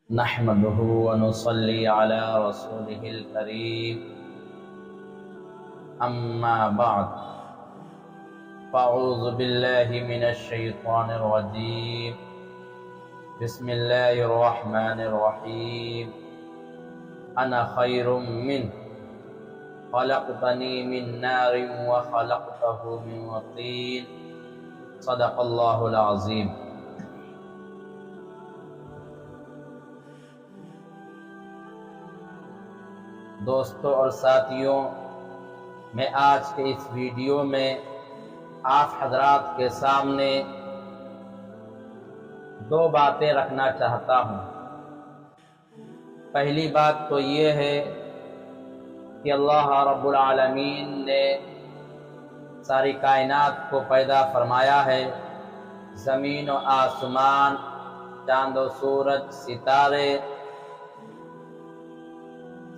نحمده ونصلي على رسوله الكريم أما بعد فأعوذ بالله من الشيطان الرجيم بسم الله الرحمن الرحيم أنا خير منه خلقتني من نار وخلقته من طين صدق الله العظيم۔ دوستوں اور ساتھیوں، میں آج کے اس ویڈیو میں آپ حضرات کے سامنے دو باتیں رکھنا چاہتا ہوں۔ پہلی بات تو یہ ہے کہ اللہ رب العالمین نے ساری کائنات کو پیدا فرمایا ہے، زمین و آسمان، چاند و سورج، ستارے،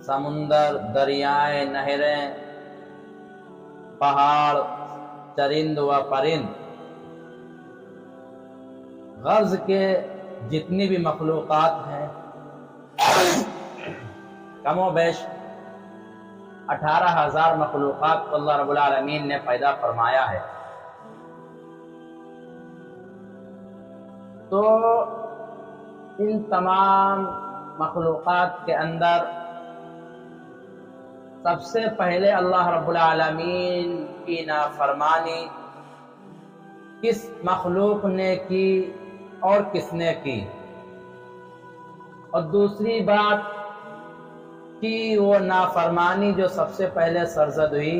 سمندر، دریائیں، نہریں، پہاڑ، چرند و پرند، غرض کے جتنی بھی مخلوقات ہیں کم و بیش 18,000 مخلوقات کو اللہ رب العالمین نے پیدا فرمایا ہے۔ تو ان تمام مخلوقات کے اندر سب سے پہلے اللہ رب العالمین کی نافرمانی کس مخلوق نے کی اور کس نے کی؟ اور دوسری بات کہ وہ نافرمانی جو سب سے پہلے سرزد ہوئی،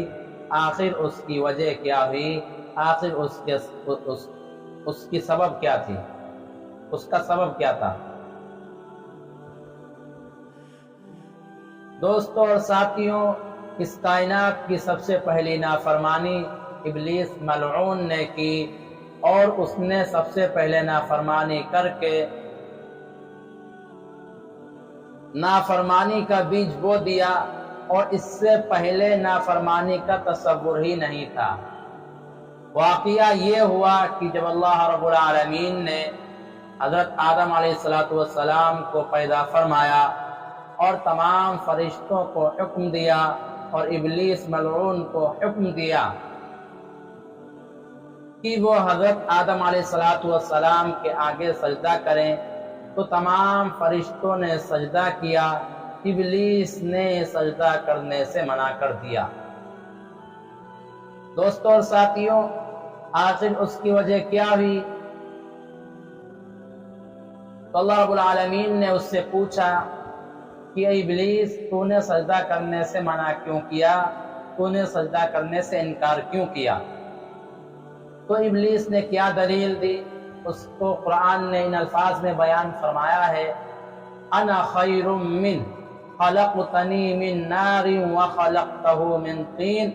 آخر اس کی وجہ کیا ہوئی؟ آخر اس کی سبب کیا تھی؟ اس کا سبب کیا تھا؟ دوستوں اور ساتھیوں، اس کائنات کی سب سے پہلی نافرمانی ابلیس ملعون نے کی، اور اس نے سب سے پہلے نافرمانی کر کے نافرمانی کا بیج بو دیا، اور اس سے پہلے نافرمانی کا تصور ہی نہیں تھا۔ واقعہ یہ ہوا کہ جب اللہ رب العالمین نے حضرت آدم علیہ السلام کو پیدا فرمایا اور تمام فرشتوں کو حکم دیا اور ابلیس ملعون کو حکم دیا کہ وہ حضرت آدم علیہ السلام کے آگے سجدہ کریں، تو تمام فرشتوں نے سجدہ کیا، ابلیس نے سجدہ کرنے سے منع کر دیا۔ دوستوں اور ساتھیوں، آخر اس کی وجہ کیا ہوئی؟ تو اللہ رب العالمین نے اس سے پوچھا کہ اے ابلیس، تو نے سجدہ کرنے سے منع کیوں کیا؟ تو نے سجدہ کرنے سے انکار کیوں کیا؟ تو ابلیس نے کیا دلیل دی؟ اس کو قرآن نے ان الفاظ میں بیان فرمایا ہے، انا خیر من خلقتنی من نار وخلقتہ من طین۔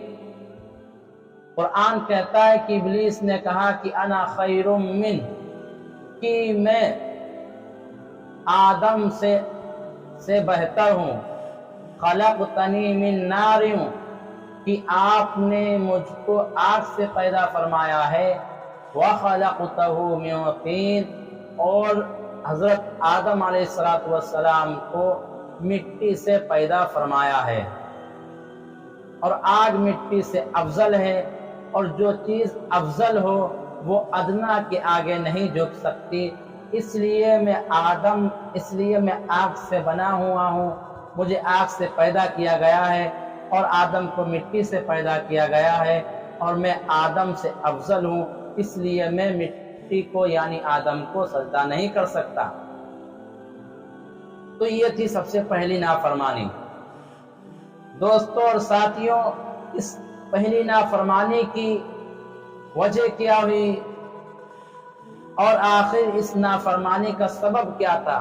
قرآن کہتا ہے کہ ابلیس نے کہا کہ انا خیر من، کہ میں آدم سے بہتر ہوں، خلقتنی من نار، کہ آپ نے مجھ کو آگ سے پیدا فرمایا ہے، وخلقتہ من طین، اور حضرت آدم علیہ السلام کو مٹی سے پیدا فرمایا ہے، اور آگ مٹی سے افضل ہے، اور جو چیز افضل ہو وہ ادنا کے آگے نہیں جھک سکتی، اس لیے میں آگ سے بنا ہوا ہوں، مجھے آگ سے پیدا کیا گیا ہے، اور آدم کو مٹی سے پیدا کیا گیا ہے، اور میں آدم سے افضل ہوں، اس لیے میں مٹی کو یعنی آدم کو سجدہ نہیں کر سکتا۔ تو یہ تھی سب سے پہلی نافرمانی۔ دوستوں اور ساتھیوں، اس پہلی نافرمانی کی وجہ کیا ہوئی اور آخر اس نافرمانی کا سبب کیا تھا؟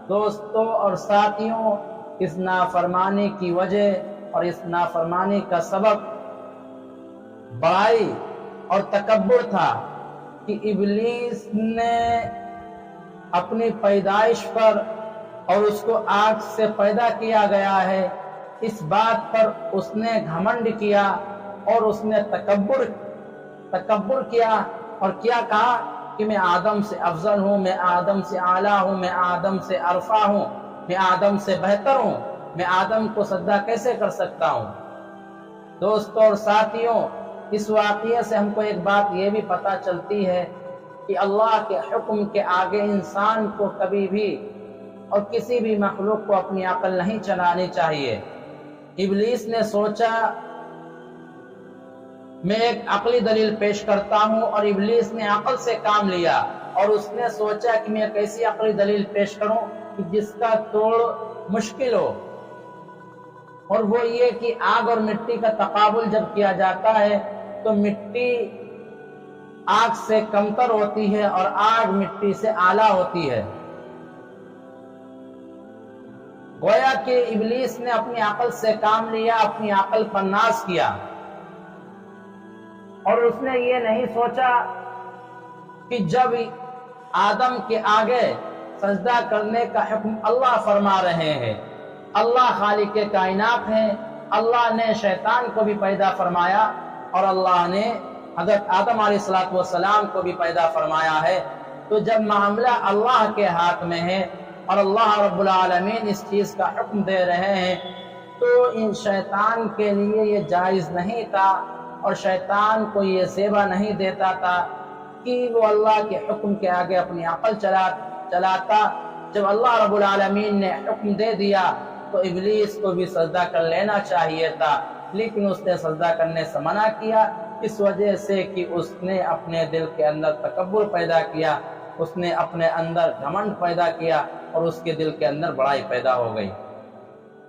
دوستوں اور ساتھیوں، اس نافرمانی کی وجہ اور اس نافرمانی کا سبب بڑائی اور تکبر تھا کہ ابلیس نے اپنی پیدائش پر اور اس کو آگ سے پیدا کیا گیا ہے، اس بات پر اس نے گھمنڈ کیا اور اس نے تکبر کیا، اور کیا کہا کہ میں آدم سے افضل ہوں، میں آدم سے اعلیٰ ہوں، میں آدم سے ارفع ہوں، میں آدم سے بہتر ہوں، میں آدم کو سجدہ کیسے کر سکتا ہوں؟ دوستوں اور ساتھیوں، اس واقعے سے ہم کو ایک بات یہ بھی پتہ چلتی ہے کہ اللہ کے حکم کے آگے انسان کو کبھی بھی اور کسی بھی مخلوق کو اپنی عقل نہیں چلانی چاہیے۔ ابلیس نے سوچا میں ایک عقلی دلیل پیش کرتا ہوں، اور ابلیس نے عقل سے کام لیا، اور اس نے سوچا کہ میں ایک ایسی عقلی دلیل پیش کروں کہ جس کا توڑ مشکل ہو، اور وہ یہ کہ آگ اور مٹی کا تقابل جب کیا جاتا ہے تو مٹی آگ سے کمتر ہوتی ہے اور آگ مٹی سے اعلیٰ ہوتی ہے۔ گویا کہ ابلیس نے اپنی عقل سے کام لیا، اپنی عقل پر ناز کیا، اور اس نے یہ نہیں سوچا کہ جب آدم کے آگے سجدہ کرنے کا حکم اللہ فرما رہے ہیں، اللہ خالق کائنات ہیں، اللہ نے شیطان کو بھی پیدا فرمایا اور اللہ نے حضرت آدم علیہ السلام کو بھی پیدا فرمایا ہے، تو جب معاملہ اللہ کے ہاتھ میں ہے اور اللہ رب العالمین اس چیز کا حکم دے رہے ہیں، تو ان شیطان کے لیے یہ جائز نہیں تھا، اور شیطان کو یہ زیبا نہیں دیتا تھا کہ وہ اللہ کے حکم کے آگے اپنی عقل چلاتا۔ جب اللہ رب العالمین نے حکم دے دیا تو ابلیس کو بھی سجدہ کر لینا چاہیے تھا، لیکن اس نے سجدہ کرنے سے منع کیا، اس وجہ سے کہ اس نے اپنے دل کے اندر تکبر پیدا کیا، اس نے اپنے اندر گھمنڈ پیدا کیا، اور اس کے دل کے اندر بڑائی پیدا ہو گئی۔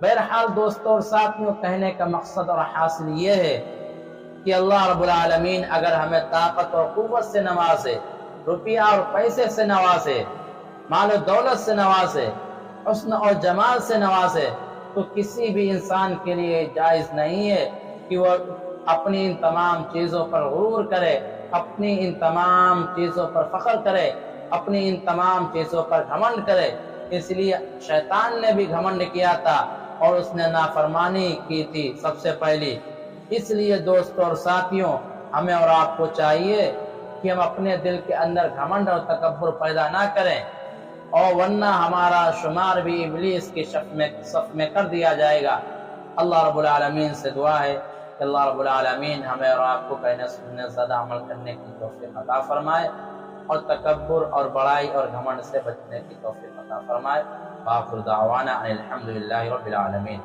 بہرحال دوستوں اور ساتھیوں، کہنے کا مقصد اور حاصل یہ ہے کہ اللہ رب العالمین اگر ہمیں طاقت اور قوت سے نوازے، روپیہ اور پیسے سے نوازے، مال و دولت سے نوازے، حسن اور جمال سے نوازے، تو کسی بھی انسان کے لیے جائز نہیں ہے کہ وہ اپنی ان تمام چیزوں پر غرور کرے، اپنی ان تمام چیزوں پر فخر کرے، اپنی ان تمام چیزوں پر گھمنڈ کرے۔ اس لیے شیطان نے بھی گھمنڈ کیا تھا اور اس نے نافرمانی کی تھی سب سے پہلی۔ اس لیے دوستوں اور ساتھیوں، ہمیں اور آپ کو چاہیے کہ ہم اپنے دل کے اندر گھمنڈ اور تکبر پیدا نہ کریں، اور ورنہ ہمارا شمار بھی ابلیس کی صف میں کر دیا جائے گا۔ اللہ رب العالمین سے دعا ہے کہ اللہ رب العالمین ہمیں اور آپ کو کہنے سننے زیادہ عمل کرنے کی توفیق عطا فرمائے، اور تکبر اور بڑائی اور گھمنڈ سے بچنے کی توفیق عطا فرمائے۔ وآخر دعوانا ان الحمد للہ رب العالمین۔